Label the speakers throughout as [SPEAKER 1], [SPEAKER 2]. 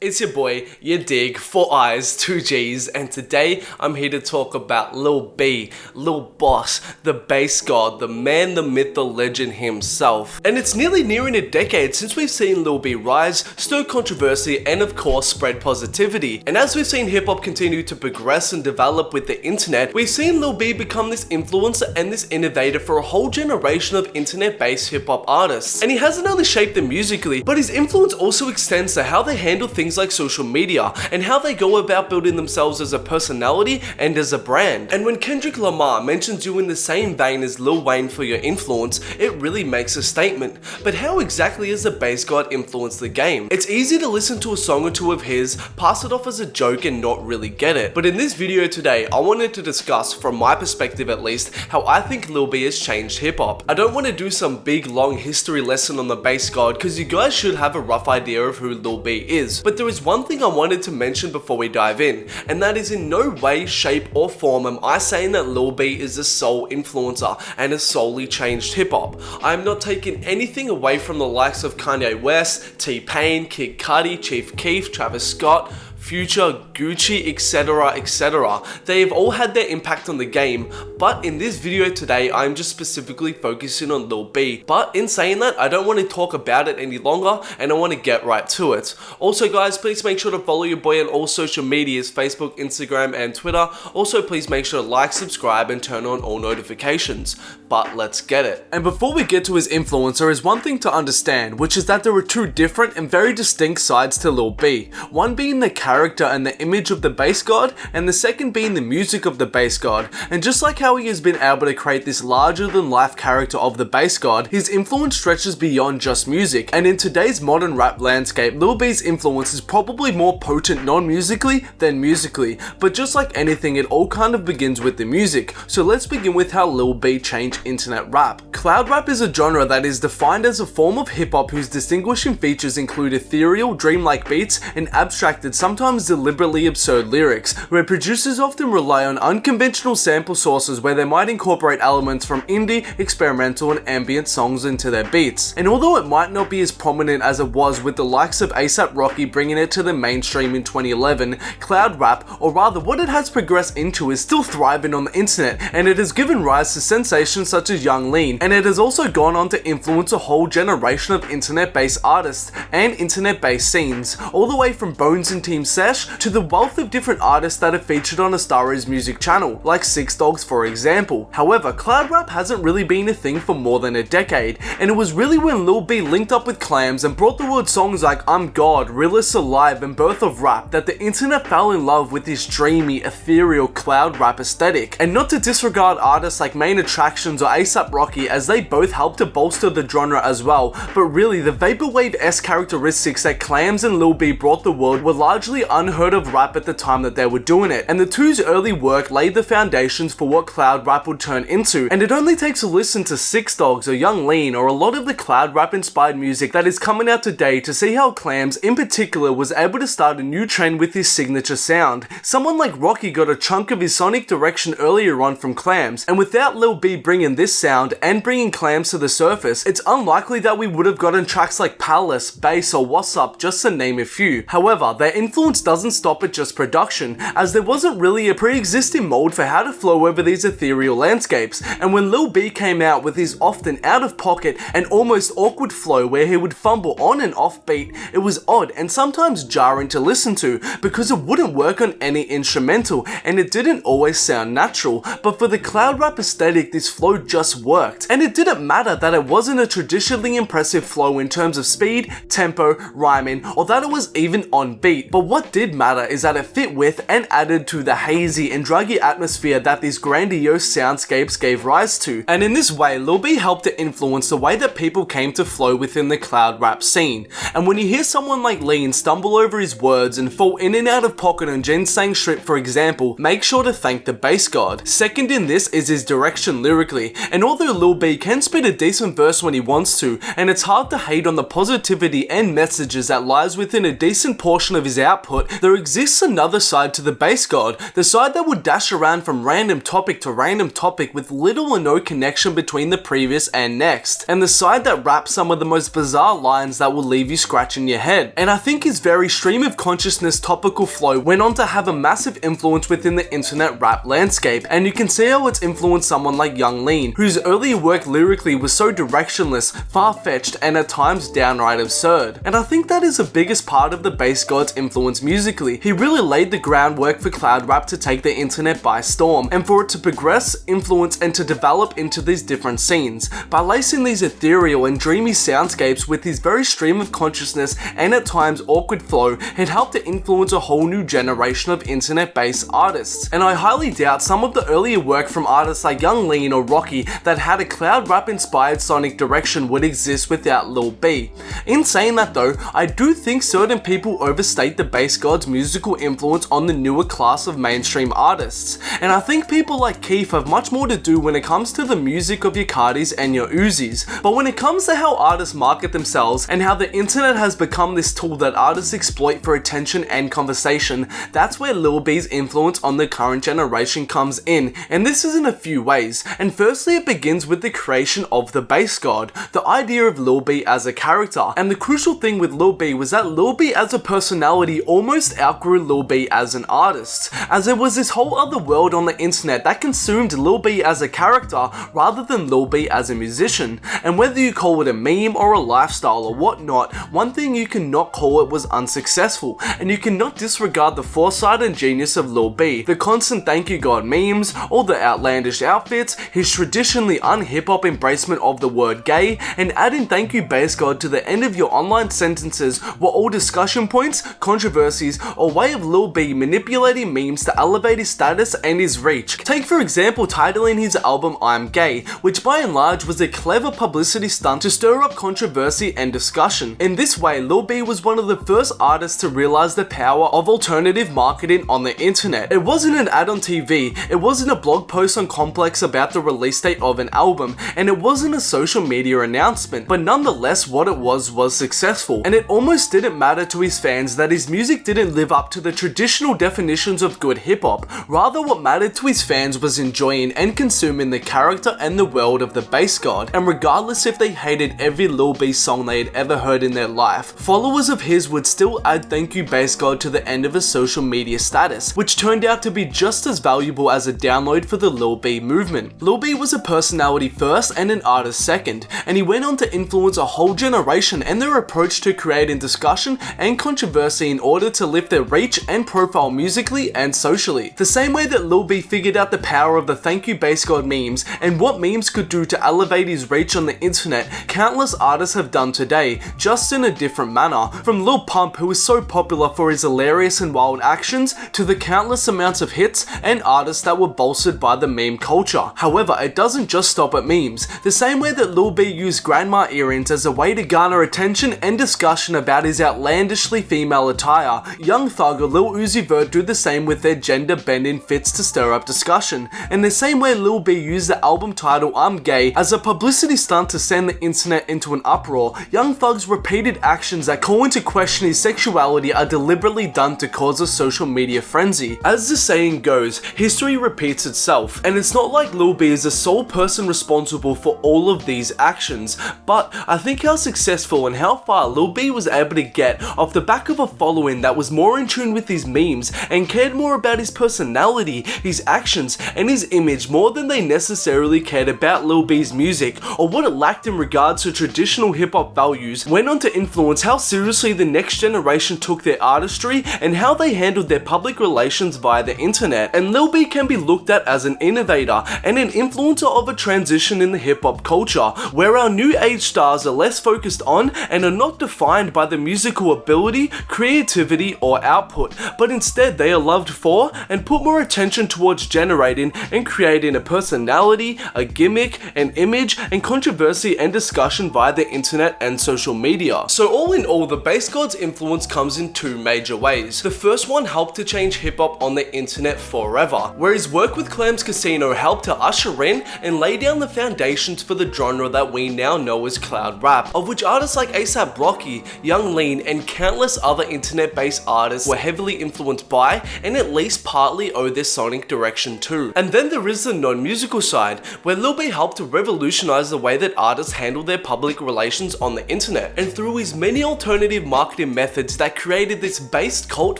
[SPEAKER 1] It's your boy, yadiiiigg, 4 eyes, 2 G's, and today I'm here to talk about Lil B, Lil Boss, the bass god, the man, the myth, the legend himself. And it's nearly nearing a decade since we've seen Lil B rise, stir controversy, and of course spread positivity. And as we've seen hip hop continue to progress and develop with the internet, we've seen Lil B become this influencer and this innovator for a whole generation of internet-based hip hop artists. And he hasn't only shaped them musically, but his influence also extends to how they handle things like social media and how they go about building themselves as a personality and as a brand. And when Kendrick Lamar mentions you in the same vein as Lil Wayne for your influence, it really makes a statement. But how exactly has the bass god influenced the game? It's easy to listen to a song or two of his, pass it off as a joke and not really get it. But in this video today, I wanted to discuss, from my perspective at least, how I think Lil B has changed hip hop. I don't want to do some big long history lesson on the bass god because you guys should have a rough idea of who Lil B is. But there is one thing I wanted to mention before we dive in, and that is in no way, shape or form am I saying that Lil B is the sole influencer and has solely changed hip hop. I am not taking anything away from the likes of Kanye West, T-Pain, Kid Cudi, Chief Keef, Travis Scott, Future, Gucci, etc, etc. They have all had their impact on the game, but in this video today, I'm just specifically focusing on Lil B. But in saying that, I don't want to talk about it any longer, and I want to get right to it. Also guys, please make sure to follow your boy on all social medias, Facebook, Instagram, and Twitter. Also, please make sure to like, subscribe, and turn on all notifications. But let's get it. And before we get to his influence, there is one thing to understand, which is that there are two different and very distinct sides to Lil B. One being the character and the image of the bass god, and the second being the music of the bass god. And just like how he has been able to create this larger than life character of the bass god, his influence stretches beyond just music. And in today's modern rap landscape, Lil B's influence is probably more potent non-musically than musically. But just like anything, it all kind of begins with the music. So let's begin with how Lil B changed internet rap. Cloud rap is a genre that is defined as a form of hip hop whose distinguishing features include ethereal, dreamlike beats and abstracted, sometimes deliberately absurd lyrics, where producers often rely on unconventional sample sources where they might incorporate elements from indie, experimental and ambient songs into their beats. And although it might not be as prominent as it was with the likes of A$AP Rocky bringing it to the mainstream in 2011, cloud rap, or rather what it has progressed into, is still thriving on the internet, and it has given rise to sensations such as Young Lean, and it has also gone on to influence a whole generation of internet-based artists and internet-based scenes, all the way from Bones and Team Sesh to the wealth of different artists that have featured on A Star Is Music channel, like Six Dogs for example. However, cloud rap hasn't really been a thing for more than a decade, and it was really when Lil B linked up with Clams and brought the word songs like I'm God, Realist Alive and Birth of Rap that the internet fell in love with this dreamy, ethereal cloud rap aesthetic. And not to disregard artists like Main Attractions or A$AP Rocky, as they both helped to bolster the genre as well, but really the vaporwave-esque characteristics that Clams and Lil B brought the world were largely unheard of rap at the time that they were doing it, and the two's early work laid the foundations for what cloud rap would turn into. And it only takes a listen to Six Dogs or Young Lean or a lot of the cloud rap inspired music that is coming out today to see how Clams in particular was able to start a new trend with his signature sound. Someone like Rocky got a chunk of his sonic direction earlier on from Clams, and without Lil B bringing this sound and bringing Clams to the surface, it's unlikely that we would have gotten tracks like Palace, Bass or What's Up, just to name a few. However, their influence doesn't stop at just production, as there wasn't really a pre-existing mold for how to flow over these ethereal landscapes. And when Lil B came out with his often out of pocket and almost awkward flow where he would fumble on and off beat, it was odd and sometimes jarring to listen to because it wouldn't work on any instrumental and it didn't always sound natural. But for the cloud rap aesthetic, this flow just worked, and it didn't matter that it wasn't a traditionally impressive flow in terms of speed, tempo, rhyming, or that it was even on beat. But what did matter is that it fit with and added to the hazy and druggy atmosphere that these grandiose soundscapes gave rise to. And in this way, Lil B helped to influence the way that people came to flow within the cloud rap scene. And when you hear someone like Lean stumble over his words and fall in and out of pocket on Ginseng Strip for example, make sure to thank the bass god. Second in this is his direction lyrically, and although Lil B can spit a decent verse when he wants to, and it's hard to hate on the positivity and messages that lies within a decent portion of his output,
[SPEAKER 2] output, there exists another side to the bass god, the side that would dash around from random topic to random topic with little or no connection between the previous and next, and the side that raps some of the most bizarre lines that will leave you scratching your head. And I think his very stream of consciousness topical flow went on to have a massive influence within the internet rap landscape, and you can see how it's influenced someone like Young Lean, whose earlier work lyrically was so directionless, far-fetched, and at times downright absurd. And I think that is the biggest part of the bass god's influence musically. He really laid the groundwork for cloud rap to take the internet by storm, and for it to progress, influence, and to develop into these different scenes. By lacing these ethereal and dreamy soundscapes with his very stream of consciousness and at times awkward flow, it helped to influence a whole new generation of internet-based artists. And I highly doubt some of the earlier work from artists like Young Lean or Rocky that had a cloud rap inspired sonic direction would exist without Lil B. In saying that though, I do think certain people overstate the bass god's musical influence on the newer class of mainstream artists, and I think people like Keith have much more to do when it comes to the music of your Cardis and your Uzis. But when it comes to how artists market themselves and how the internet has become this tool that artists exploit for attention and conversation, that's where Lil B's influence on the current generation comes in, and this is in a few ways. And firstly, it begins with the creation of the bass god, the idea of Lil B as a character. And the crucial thing with Lil B was that Lil B as a personality almost outgrew Lil B as an artist, as there was this whole other world on the internet that consumed Lil B as a character rather than Lil B as a musician. And whether you call it a meme or a lifestyle or whatnot, one thing you cannot call it was unsuccessful, and you cannot disregard the foresight and genius of Lil B, the constant thank you god memes, all the outlandish outfits, his traditionally un-hip-hop embracement of the word gay, and adding thank you bass god to the end of your online sentences were all discussion points, controversies, or way of Lil B manipulating memes to elevate his status and his reach. Take for example titling his album I'm Gay, which by and large was a clever publicity stunt to stir up controversy and discussion. In this way, Lil B was one of the first artists to realize the power of alternative marketing on the internet. It wasn't an ad on TV, it wasn't a blog post on Complex about the release date of an album, and it wasn't a social media announcement, but nonetheless what it was successful. And it almost didn't matter to his fans that his music didn't live up to the traditional definitions of good hip-hop. Rather, what mattered to his fans was enjoying and consuming the character and the world of the bass god. And regardless if they hated every Lil B song they had ever heard in their life, followers of his would still add thank you bass god to the end of a social media status, which turned out to be just as valuable as a download for the Lil B movement. Lil B was a personality first and an artist second, and he went on to influence a whole generation and their approach to creating discussion and controversy in order to lift their reach and profile musically and socially. The same way that Lil B figured out the power of the thank you bass god memes and what memes could do to elevate his reach on the internet, countless artists have done today, just in a different manner. From Lil Pump, who is so popular for his hilarious and wild actions, to the countless amounts of hits and artists that were bolstered by the meme culture. However, it doesn't just stop at memes. The same way that Lil B used grandma earrings as a way to garner attention and discussion about his outlandishly female attire, Young Thug or Lil Uzi Vert do the same with their gender-bending fits to stir up discussion. In the same way Lil B used the album title I'm Gay as a publicity stunt to send the internet into an uproar, Young Thug's repeated actions that call into question his sexuality are deliberately done to cause a social media frenzy. As the saying goes, history repeats itself, and it's not like Lil B is the sole person responsible for all of these actions, but I think how successful and how far Lil B was able to get off the back of a following that was more in tune with his memes and cared more about his personality, his actions, and his image more than they necessarily cared about Lil B's music or what it lacked in regards to traditional hip-hop values, went on to influence how seriously the next generation took their artistry and how they handled their public relations via the internet. And Lil B can be looked at as an innovator and an influencer of a transition in the hip-hop culture, where our new age stars are less focused on and are not defined by the musical ability, creativity, or output, but instead they are loved for and put more attention towards generating and creating a personality, a gimmick, an image, and controversy and discussion via the internet and social media. So all in all, the bass god's influence comes in two major ways. The first one helped to change hip-hop on the internet forever, where his work with Clams Casino helped to usher in and lay down the foundations for the genre that we now know as cloud rap, of which artists like ASAP Rocky, Young Lean, and countless other internet
[SPEAKER 1] bass artists were heavily influenced by and at least partly owe their sonic direction to. And then there is the non-musical side, where Lil B helped to revolutionize the way that artists handle their public relations on the internet, and through his many alternative marketing methods that created this based cult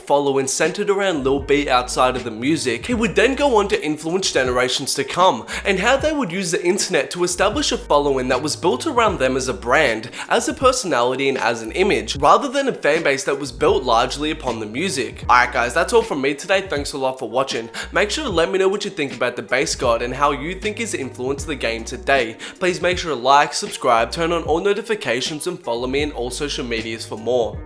[SPEAKER 1] following centered around Lil B outside of the music, he would then go on to influence generations to come, and how they would use the internet to establish a following that was built around them as a brand, as a personality and as an image, rather than a fan base that was built largely upon the music. Alright guys, that's all from me today. Thanks a lot for watching. Make sure to let me know what you think about the bass god and how you think he's influenced the game today. Please make sure to like, subscribe, turn on all notifications and follow me on all social medias for more.